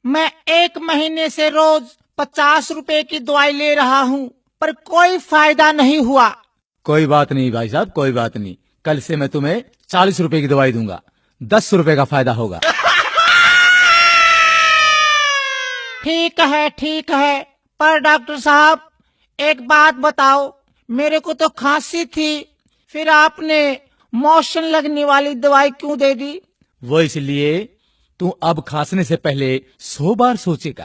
मैं 1 महीने से रोज 50 रुपए की दवाई ले रहा हूँ, पर कोई फायदा नहीं हुआ। कोई बात नहीं भाई साहब, कोई बात नहीं। कल से मैं तुम्हें 40 रुपए की दवाई दूंगा, 10 रुपए का फायदा होगा। ठीक है, पर डॉक्टर साहब एक बात बताओ, मेरे को तो खांसी थी, फिर आपने मोशन लगने वाली दवाई क्यों दे दी? वो इसलिए तू अब खांसने से पहले 100 बार सोचेगा।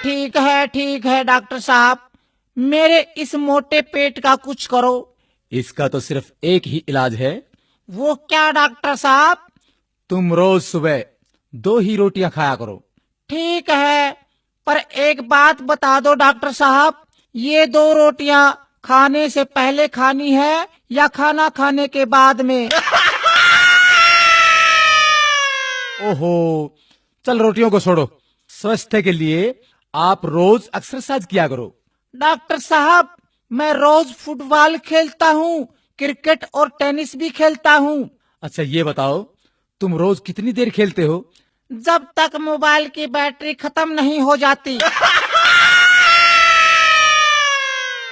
ठीक है डॉक्टर साहब, मेरे इस मोटे पेट का कुछ करो। इसका तो सिर्फ एक ही इलाज है। वो क्या डॉक्टर साहब? तुम रोज सुबह 2 ही रोटियां खाया करो। ठीक है, पर एक बात बता दो डॉक्टर साहब, ये 2 रोटियां खाने से पहले खानी है या खाना खाने के बाद में? ओहो, चल रोटियों को छोड़ो। स्वास्थ्य के लिए आप रोज एक्सरसाइज किया करो। डॉक्टर साहब, मैं रोज फुटबॉल खेलता हूँ, क्रिकेट और टेनिस भी खेलता हूँ। अच्छा ये बताओ, तुम रोज कितनी देर खेलते हो? जब तक मोबाइल की बैटरी खत्म नहीं हो जाती।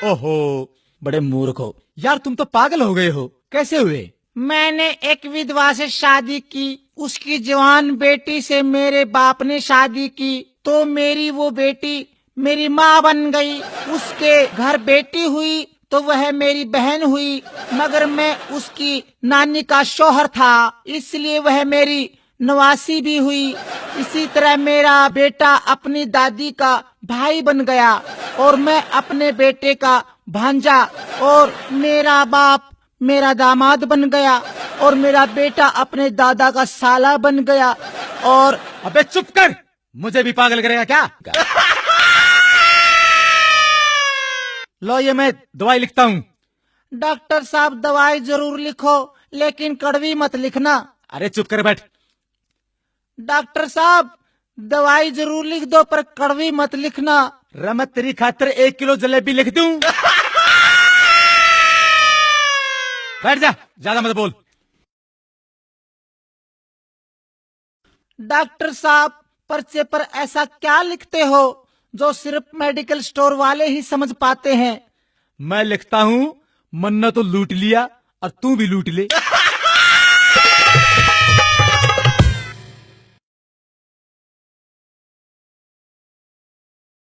ओहो, बड़े मूर्ख हो यार, तुम तो पागल हो गए हो। कैसे हुए? मैंने एक विधवा से शादी की, उसकी जवान बेटी से मेरे बाप ने शादी की, तो मेरी वो बेटी मेरी माँ बन गई। उसके घर बेटी हुई तो वह मेरी बहन हुई, मगर मैं उसकी नानी का शौहर था, इसलिए वह मेरी नवासी भी हुई। इसी तरह मेरा बेटा अपनी दादी का भाई बन गया, और मैं अपने बेटे का भांजा, और मेरा बाप मेरा दामाद बन गया, और मेरा बेटा अपने दादा का साला बन गया। और अबे चुप कर, मुझे भी पागल करेगा क्या? लो ये मैं दवाई लिखता हूँ। डॉक्टर साहब दवाई जरूर लिखो, लेकिन कड़वी मत लिखना। अरे चुप कर बैठ। डॉक्टर साहब दवाई जरूर लिख दो, पर कड़वी मत लिखना। मैं तेरी खातिर 1 किलो जलेबी लिख दूं? बैठ जा, ज्यादा मत बोल। डॉक्टर साहब पर्चे पर ऐसा क्या लिखते हो जो सिर्फ मेडिकल स्टोर वाले ही समझ पाते हैं? मैं लिखता हूँ, मन्ना तो लूट लिया और तू भी लूट ले।